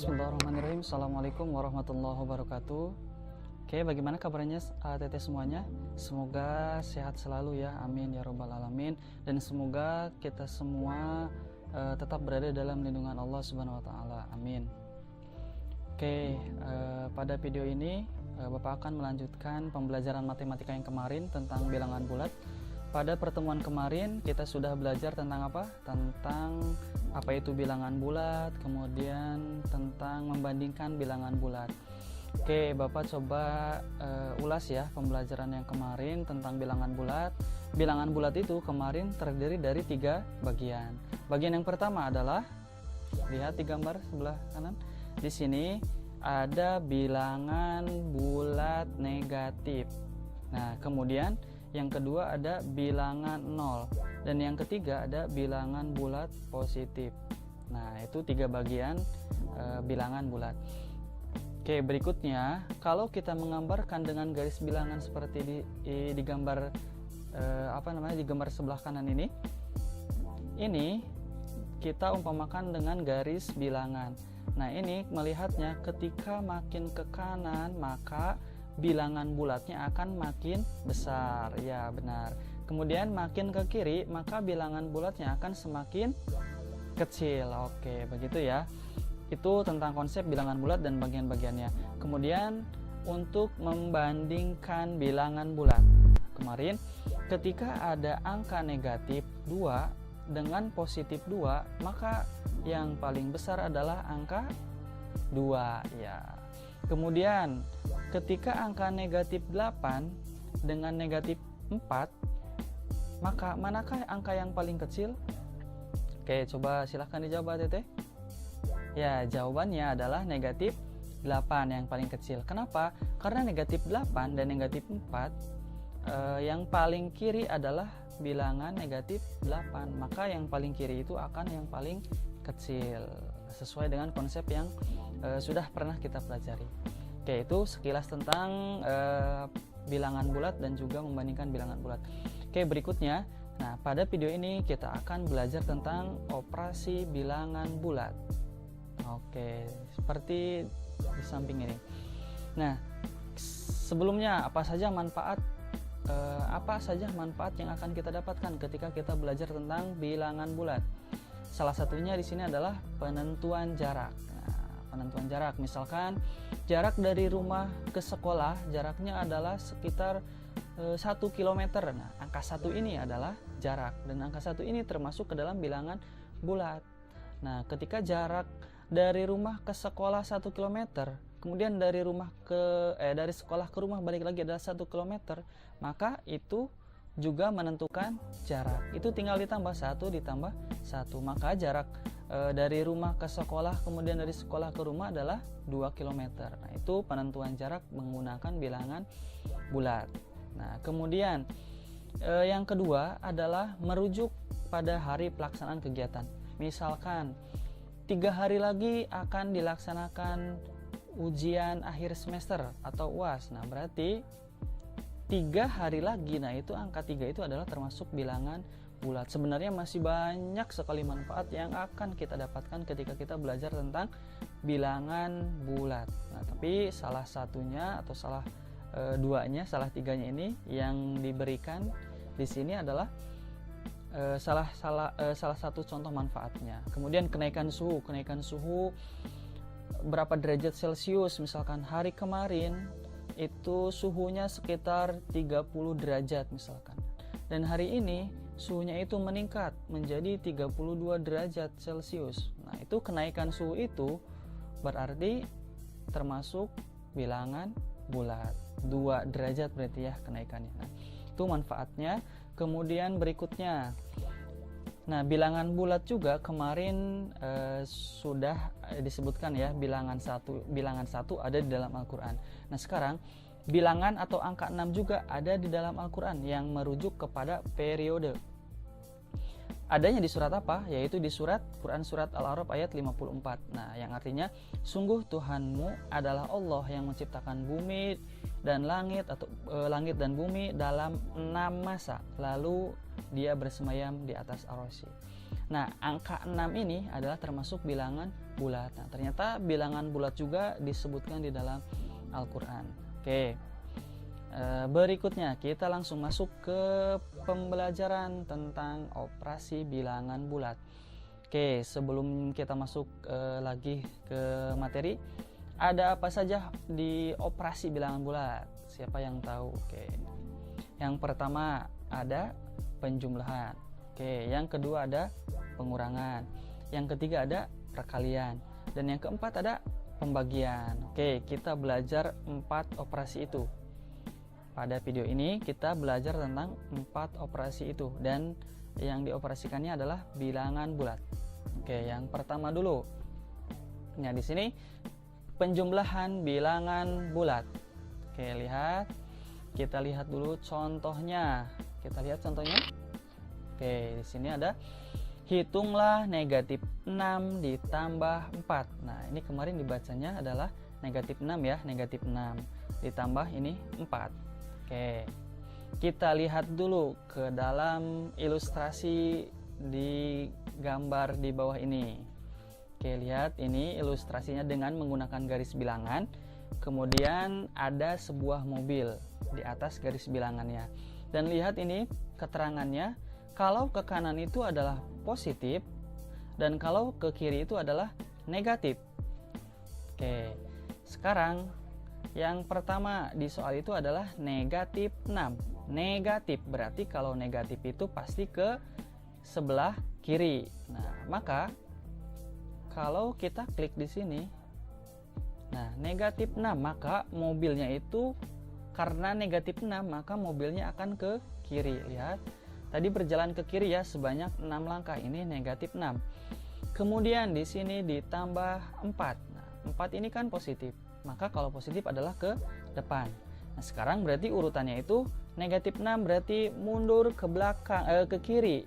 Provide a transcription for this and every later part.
Bismillahirrahmanirrahim. Assalamualaikum warahmatullahi wabarakatuh. Oke, bagaimana kabarnya teteh semuanya? Semoga sehat selalu ya, amin ya robbal alamin. Dan semoga kita semua tetap berada dalam lindungan Allah Subhanahu Wa Taala, amin. Oke, pada video ini Bapak akan melanjutkan pembelajaran matematika yang kemarin tentang bilangan bulat. Pada pertemuan kemarin kita sudah belajar tentang apa? Tentang apa itu bilangan bulat, kemudian tentang membandingkan bilangan bulat. Oke, Bapak coba ulas ya pembelajaran yang kemarin tentang bilangan bulat. Bilangan bulat itu kemarin terdiri dari 3 bagian. Bagian yang pertama adalah, lihat di gambar sebelah kanan. Di sini ada bilangan bulat negatif. Nah, kemudian yang kedua ada bilangan 0, dan yang ketiga ada bilangan bulat positif. Nah, itu 3 bagian bilangan bulat. Oke, berikutnya kalau kita menggambarkan dengan garis bilangan seperti di gambar di gambar sebelah kanan ini kita umpamakan dengan garis bilangan. Nah, ini melihatnya ketika makin ke kanan maka bilangan bulatnya akan makin besar, ya benar. Kemudian makin ke kiri maka bilangan bulatnya akan semakin kecil. Oke, begitu ya. Itu tentang konsep bilangan bulat dan bagian-bagiannya. Kemudian untuk membandingkan bilangan bulat, kemarin ketika ada angka negatif 2 dengan positif 2, maka yang paling besar adalah angka 2 ya. Kemudian ketika angka negatif 8 dengan negatif 4, maka manakah angka yang paling kecil? Oke, coba silahkan dijawab teteh. Ya, jawabannya adalah negatif 8 yang paling kecil. Kenapa? Karena negatif 8 dan negatif 4 yang paling kiri adalah bilangan negatif 8. Maka yang paling kiri itu akan yang paling kecil, sesuai dengan konsep yang sudah pernah kita pelajari. Oke, itu sekilas tentang bilangan bulat dan juga membandingkan bilangan bulat. Oke, berikutnya, nah pada video ini kita akan belajar tentang operasi bilangan bulat. Oke, seperti di samping ini. Nah, sebelumnya apa saja manfaat yang akan kita dapatkan ketika kita belajar tentang bilangan bulat? Salah satunya di sini adalah penentuan jarak. Penentuan jarak, misalkan jarak dari rumah ke sekolah jaraknya adalah sekitar 1 km. Nah, angka 1 ini adalah jarak, dan angka 1 ini termasuk ke dalam bilangan bulat. Nah, ketika jarak dari rumah ke sekolah 1 km, kemudian dari sekolah ke rumah balik lagi adalah 1 km, maka itu juga menentukan jarak. Itu tinggal ditambah 1 ditambah 1, maka jarak dari rumah ke sekolah kemudian dari sekolah ke rumah adalah 2 km. Nah, itu penentuan jarak menggunakan bilangan bulat. Nah, kemudian yang kedua adalah merujuk pada hari pelaksanaan kegiatan. Misalkan 3 hari lagi akan dilaksanakan ujian akhir semester atau UAS. Nah, berarti 3 hari lagi, nah itu angka 3 itu adalah termasuk bilangan bulat. Sebenarnya masih banyak sekali manfaat yang akan kita dapatkan ketika kita belajar tentang bilangan bulat. Nah, tapi salah satunya atau salah tiganya ini yang diberikan di sini adalah salah satu contoh manfaatnya. Kemudian kenaikan suhu berapa derajat Celcius, misalkan hari kemarin itu suhunya sekitar 30 derajat misalkan, dan hari ini suhunya itu meningkat menjadi 32 derajat Celcius. Nah, itu kenaikan suhu itu berarti termasuk bilangan bulat, 2 derajat berarti ya kenaikannya. Nah, itu manfaatnya. Kemudian berikutnya, nah bilangan bulat juga kemarin sudah disebutkan ya, bilangan satu ada di dalam Al-Quran. Nah, sekarang bilangan atau angka 6 juga ada di dalam Al-Quran yang merujuk kepada periode. Adanya di surat apa? Yaitu di Quran surat Al-A'raf ayat 54. Nah, yang artinya sungguh Tuhanmu adalah Allah yang menciptakan bumi dan langit dan bumi dalam 6 masa, lalu dia bersemayam di atas Ar-Rasy. Nah, angka 6 ini adalah termasuk bilangan bulat. Nah, ternyata bilangan bulat juga disebutkan di dalam Al-Quran. Oke, berikutnya kita langsung masuk ke pembelajaran tentang operasi bilangan bulat. Oke, sebelum kita masuk lagi ke materi, ada apa saja di operasi bilangan bulat? Siapa yang tahu? Oke, yang pertama ada penjumlahan. Oke, yang kedua ada pengurangan. Yang ketiga ada perkalian. Dan yang keempat ada pembagian. Oke, kita belajar 4 operasi itu. Pada video ini kita belajar tentang 4 operasi itu, dan yang dioperasikannya adalah bilangan bulat. Oke, yang pertama dulu. Nah, di sini penjumlahan bilangan bulat. Oke, lihat. Kita lihat dulu contohnya. Kita lihat contohnya. Oke, di sini ada hitunglah negatif 6 ditambah 4. Nah, ini kemarin dibacanya adalah negatif 6 ya, negatif 6 ditambah ini 4. Oke, kita lihat dulu ke dalam ilustrasi di gambar di bawah ini. Oke, lihat ini ilustrasinya dengan menggunakan garis bilangan. Kemudian ada sebuah mobil di atas garis bilangannya. Dan lihat ini keterangannya, kalau ke kanan itu adalah positif dan kalau ke kiri itu adalah negatif. Oke, sekarang yang pertama di soal itu adalah negatif 6. Negatif berarti kalau negatif itu pasti ke sebelah kiri. Nah, maka kalau kita klik di sini, nah negatif 6, maka mobilnya itu karena negatif 6 maka mobilnya akan ke kiri. Lihat, tadi berjalan ke kiri ya sebanyak 6 langkah, ini negatif 6. Kemudian di sini ditambah 4. Nah, 4 ini kan positif, maka kalau positif adalah ke depan. Nah, sekarang berarti urutannya itu negatif 6 berarti mundur ke belakang, ke kiri.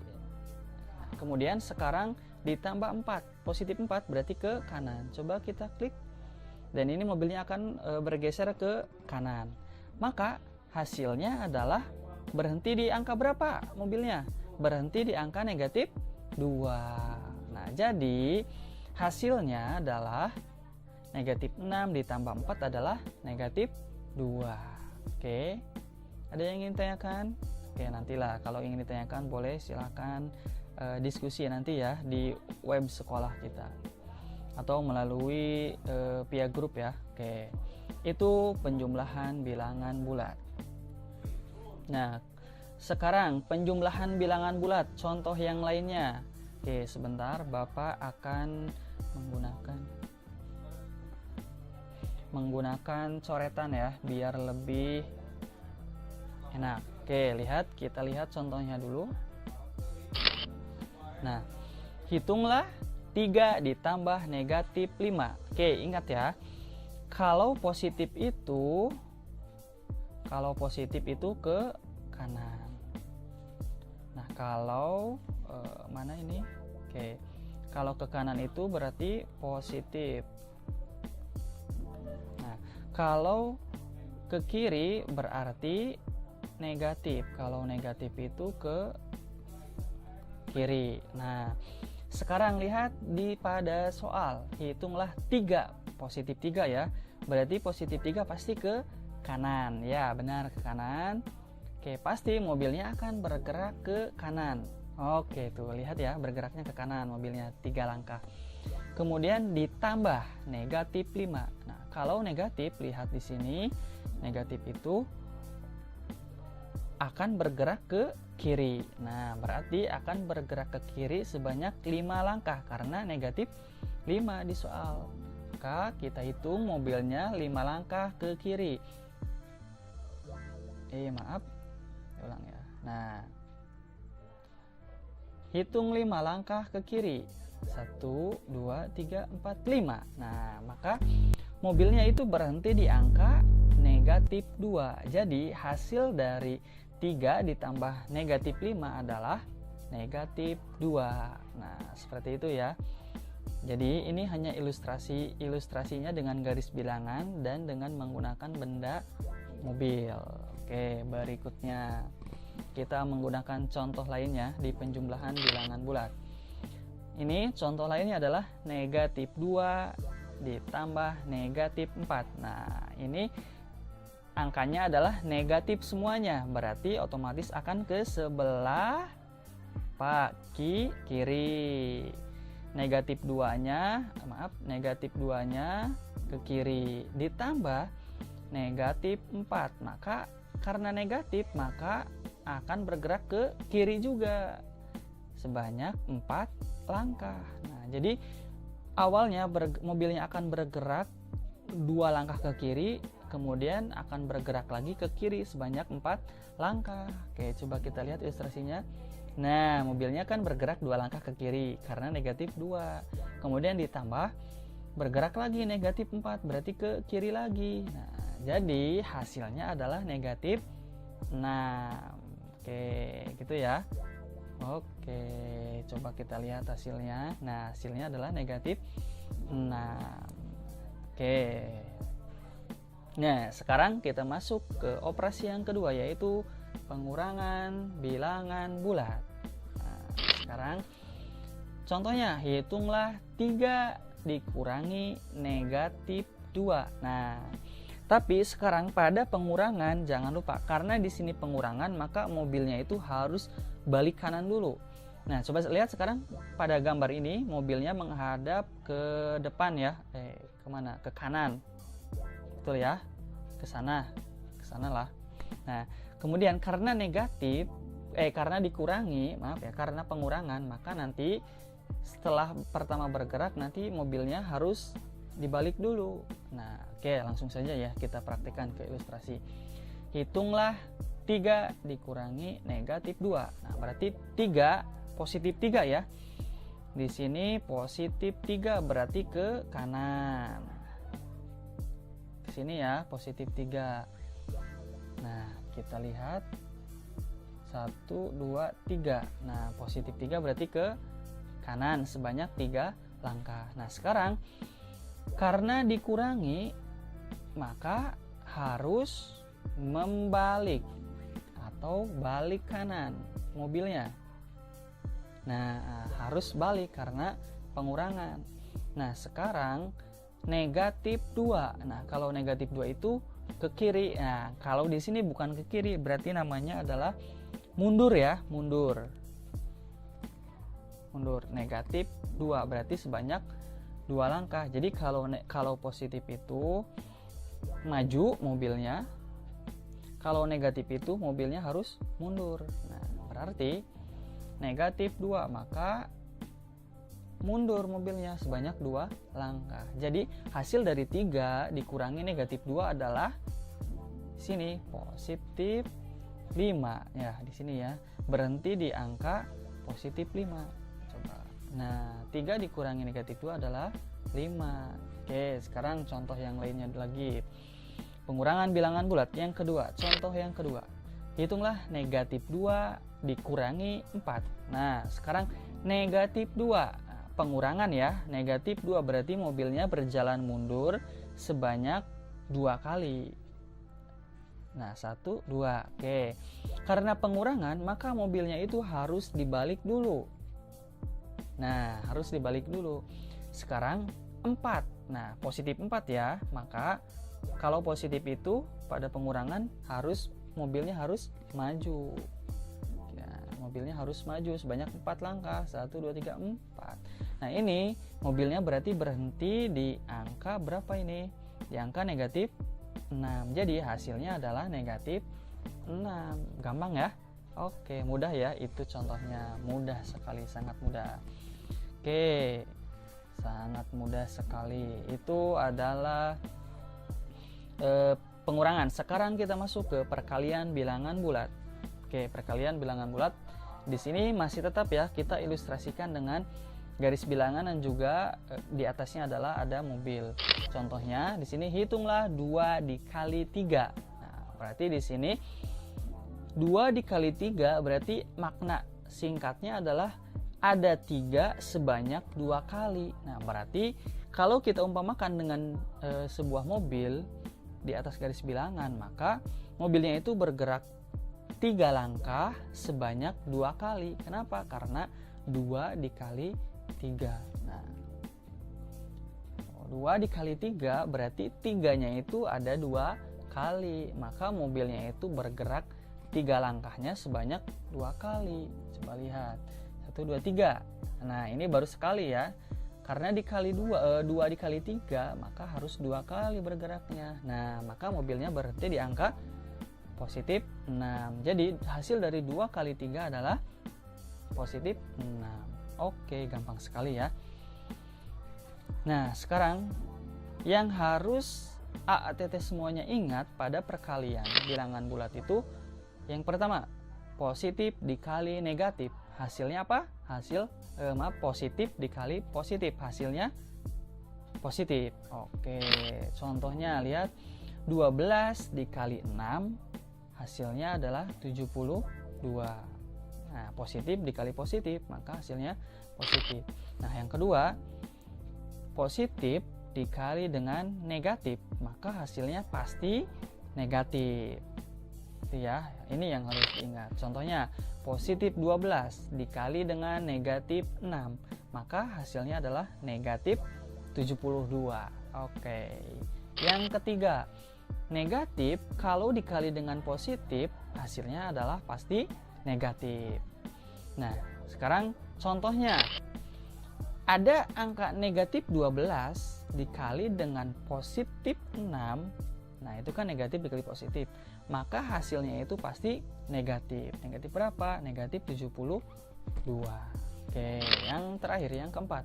Nah, kemudian sekarang ditambah 4, positif 4 berarti ke kanan. Coba kita klik, dan ini mobilnya akan bergeser ke kanan. Maka hasilnya adalah berhenti di angka berapa mobilnya? Berhenti di angka negatif 2. Nah, jadi hasilnya adalah negatif 6 ditambah 4 adalah negatif 2. Oke, ada yang ingin ditanyakan? Oke, nantilah kalau ingin ditanyakan boleh silahkan diskusi nanti ya di web sekolah kita atau melalui via grup ya. Oke, itu penjumlahan bilangan bulat. Nah, sekarang penjumlahan bilangan bulat contoh yang lainnya. Oke, sebentar, Bapak akan menggunakan coretan ya biar lebih enak. Oke, lihat, kita lihat contohnya dulu. Nah, hitunglah 3 ditambah negatif 5. Oke, ingat ya, kalau positif itu ke kanan. Nah, kalau mana ini? Oke, kalau ke kanan itu berarti positif. Nah, kalau ke kiri berarti negatif. Kalau negatif itu ke kiri. Nah, sekarang lihat pada soal, hitunglah 3, positif 3 ya. Berarti positif 3 pasti ke kanan. Ya, benar, ke kanan. Oke, pasti mobilnya akan bergerak ke kanan. Oke, tuh lihat ya, bergeraknya ke kanan mobilnya 3 langkah. Kemudian ditambah negatif 5. Nah, kalau negatif, lihat di sini, negatif itu akan bergerak ke kiri. Nah, berarti akan bergerak ke kiri sebanyak 5 langkah karena negatif 5 di soal. Maka kita hitung mobilnya 5 langkah ke kiri. Maaf, ulang ya. Nah, hitung 5 langkah ke kiri. 1, 2, 3, 4, 5. Nah, maka mobilnya itu berhenti di angka negatif 2. Jadi hasil dari 3 ditambah negatif 5 adalah negatif 2. Nah, seperti itu ya. Jadi ini hanya ilustrasinya dengan garis bilangan dan dengan menggunakan benda mobil. Oke, berikutnya kita menggunakan contoh lainnya di penjumlahan bilangan bulat. ini contoh lainnya adalah negatif 2 ditambah negatif 4. Nah, ini angkanya adalah negatif semuanya, berarti otomatis akan ke sebelah kiri. Negatif 2-nya ke kiri ditambah negatif 4. Maka karena negatif maka akan bergerak ke kiri juga sebanyak 4 langkah. Nah, jadi awalnya mobilnya akan bergerak 2 langkah ke kiri, kemudian akan bergerak lagi ke kiri sebanyak 4 langkah. Oke, coba kita lihat ilustrasinya. Nah, mobilnya kan bergerak 2 langkah ke kiri karena negatif 2. Kemudian ditambah bergerak lagi negatif 4, berarti ke kiri lagi. Nah, jadi hasilnya adalah negatif 6. Oke, gitu ya. Oke, coba kita lihat hasilnya. Nah, hasilnya adalah negatif 6. Oke. Nah, sekarang kita masuk ke operasi yang kedua, yaitu pengurangan bilangan bulat. Nah, sekarang contohnya, hitunglah 3 dikurangi negatif 2. Nah, tapi sekarang pada pengurangan jangan lupa, karena di sini pengurangan maka mobilnya itu harus balik kanan dulu. Nah, coba lihat sekarang pada gambar ini mobilnya menghadap ke depan ya. Kemana? Ke kanan. Betul ya? Ke sana lah. Nah, kemudian karena negatif, karena dikurangi, karena pengurangan, maka nanti setelah pertama bergerak nanti mobilnya harus dibalik dulu. Nah, oke, langsung saja ya kita praktikkan ke ilustrasi. Hitunglah 3 dikurangi negatif 2. Nah, berarti 3 positif 3 ya. Di sini positif 3 berarti ke kanan. Di sini ya positif 3. Nah, kita lihat 1, 2, 3. Nah, positif 3 berarti ke kanan sebanyak 3 langkah. Nah, sekarang karena dikurangi maka harus membalik atau balik kanan mobilnya. Nah, harus balik karena pengurangan. Nah, sekarang negatif 2. Nah, kalau negatif 2 itu ke kiri. Nah, kalau di sini bukan ke kiri, berarti namanya adalah mundur ya, mundur. Negatif 2 berarti sebanyak 2 langkah. Jadi kalau positif itu maju mobilnya, kalau negatif itu mobilnya harus mundur. Nah, berarti negatif 2 maka mundur mobilnya sebanyak 2 langkah. Jadi hasil dari 3 dikurangi negatif 2 adalah sini positif 5 ya, di sini ya. Berhenti di angka positif 5. Coba. Nah, 3 dikurangi negatif 2 adalah 5. Oke, sekarang contoh yang lainnya lagi. Pengurangan bilangan bulat yang kedua. Contoh yang kedua. Hitunglah negatif 2 dikurangi 4. Nah, sekarang negatif 2. Pengurangan ya, negatif 2 berarti mobilnya berjalan mundur sebanyak 2 kali. Nah, 1, 2. Oke. Karena pengurangan, maka mobilnya itu harus dibalik dulu. Nah, harus dibalik dulu. Sekarang 4. Nah, positif 4 ya. Maka kalau positif itu pada pengurangan mobilnya harus maju. Mobilnya harus maju sebanyak 4 langkah. 1, 2, 3, 4. Nah, ini mobilnya berarti berhenti di angka berapa ini? Di angka negatif 6. Jadi hasilnya adalah negatif 6. Gampang ya? Oke, mudah ya. Itu contohnya. Mudah sekali, sangat mudah. Oke, sangat mudah sekali. Itu adalah pengurangan. Sekarang kita masuk ke perkalian bilangan bulat. Oke, perkalian bilangan bulat. Di sini masih tetap ya kita ilustrasikan dengan garis bilangan dan juga di atasnya adalah ada mobil. Contohnya di sini hitunglah 2 dikali 3. Nah, berarti di sini 2 dikali 3 berarti makna singkatnya adalah ada 3 sebanyak 2 kali. Nah, berarti kalau kita umpamakan dengan sebuah mobil di atas garis bilangan, maka mobilnya itu bergerak 3 langkah sebanyak 2 kali. Kenapa? Karena 2 dikali 3. Nah, 2 dikali 3 berarti 3-nya itu ada 2 kali. Maka mobilnya itu bergerak 3 langkahnya sebanyak 2 kali. Coba lihat. 1, 2, 3. Nah, ini baru sekali ya. Karena dikali 2 dikali 3, maka harus 2 kali bergeraknya. Nah, maka mobilnya berhenti di angka positif 6. Jadi, hasil dari 2 kali 3 adalah positif 6. Oke, gampang sekali ya. Nah, sekarang yang harus AATT semuanya ingat pada perkalian bilangan bulat itu, yang pertama, positif dikali negatif. Hasilnya apa? Positif dikali positif. Hasilnya positif. Oke, contohnya lihat 12 dikali 6, hasilnya adalah 72. Nah, positif dikali positif, maka hasilnya positif. Nah, yang kedua, positif dikali dengan negatif, maka hasilnya pasti negatif. Itu ya, ini yang harus diingat. Contohnya, positif 12 dikali dengan negatif 6, maka hasilnya adalah negatif 72. Oke. Yang ketiga, negatif kalau dikali dengan positif, hasilnya adalah pasti negatif. Nah, sekarang contohnya, ada angka negatif 12 dikali dengan positif 6. Nah, itu kan negatif dikali positif. Maka hasilnya itu pasti negatif. Negatif berapa? Negatif 72. Oke, yang terakhir, yang keempat.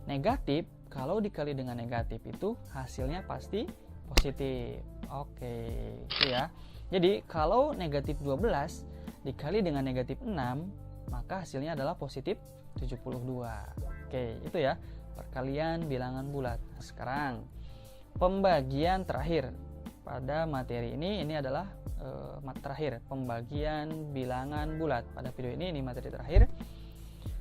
Negatif kalau dikali dengan negatif itu hasilnya pasti positif. Oke, itu ya. Jadi, kalau negatif 12 dikali dengan negatif 6, maka hasilnya adalah positif 72. Oke, itu ya perkalian bilangan bulat. Sekarang pembagian terakhir pada materi ini adalah terakhir, pembagian bilangan bulat. Pada video ini materi terakhir.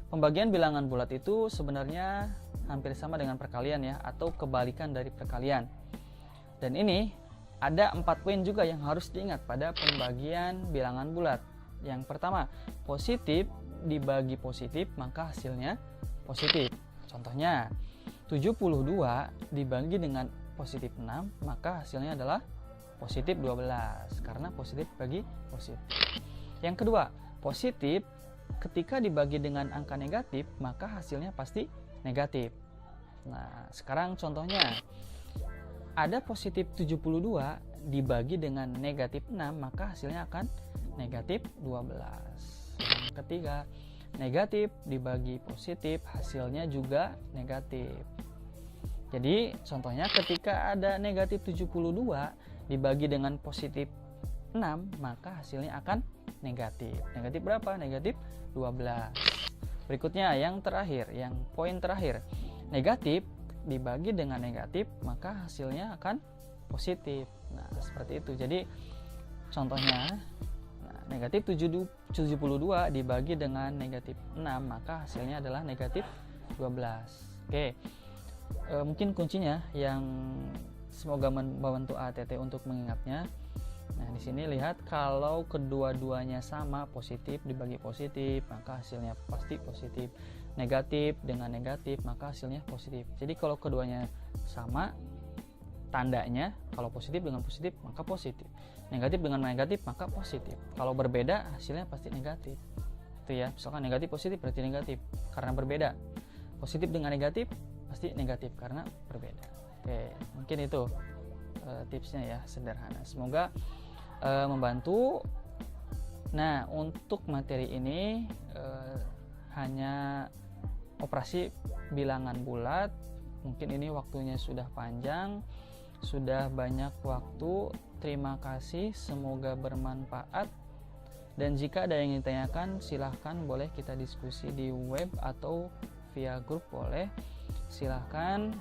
Pembagian bilangan bulat itu sebenarnya hampir sama dengan perkalian ya, atau kebalikan dari perkalian. Dan ini ada 4 poin juga yang harus diingat pada pembagian bilangan bulat. Yang pertama, positif dibagi positif, maka hasilnya positif. Contohnya, 72 dibagi dengan positif 6, maka hasilnya adalah positif 12, karena positif bagi positif. Yang kedua, positif ketika dibagi dengan angka negatif, maka hasilnya pasti negatif. Nah, sekarang contohnya, ada positif 72 dibagi dengan negatif 6, maka hasilnya akan negatif 12. Yang ketiga, negatif dibagi positif, hasilnya juga negatif. Jadi contohnya ketika ada negatif 72 dibagi dengan positif 6, maka hasilnya akan negatif. Negatif berapa? Negatif 12. Berikutnya yang terakhir, yang poin terakhir. Negatif dibagi dengan negatif, maka hasilnya akan positif. Nah, seperti itu. Jadi contohnya, negatif 72 dibagi dengan negatif 6, maka hasilnya adalah negatif 12. Oke, mungkin kuncinya yang semoga membantu ATT untuk mengingatnya. Nah, di sini lihat kalau kedua-duanya sama, positif dibagi positif, maka hasilnya pasti positif. Negatif dengan negatif, maka hasilnya positif. Jadi kalau keduanya sama, tandanya kalau positif dengan positif maka positif, negatif dengan negatif maka positif. Kalau berbeda hasilnya pasti negatif. Itu ya, misalkan negatif positif berarti negatif karena berbeda. Positif dengan negatif pasti negatif karena berbeda. Oke, mungkin itu tipsnya ya, sederhana. Semoga membantu. Nah, untuk materi ini hanya operasi bilangan bulat. Mungkin ini waktunya sudah panjang, sudah banyak waktu. Terima kasih, semoga bermanfaat. Dan jika ada yang ditanyakan, silahkan boleh kita diskusi di web atau via grup boleh. Silahkan.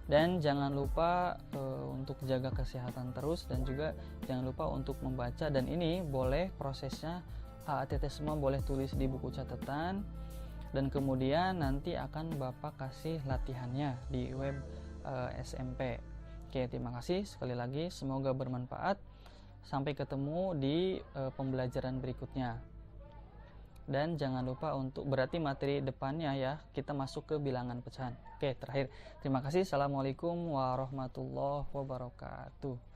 Dan jangan lupa untuk jaga kesehatan terus, dan juga jangan lupa untuk membaca. Dan ini boleh prosesnya AATT semua boleh tulis di buku catatan, dan kemudian nanti akan Bapak kasih latihannya di web SMP. Oke, terima kasih sekali lagi, semoga bermanfaat. Sampai ketemu di pembelajaran berikutnya. Dan jangan lupa untuk berarti materi depannya ya, kita masuk ke bilangan pecahan. Oke, terakhir. Terima kasih. Assalamualaikum warahmatullahi wabarakatuh.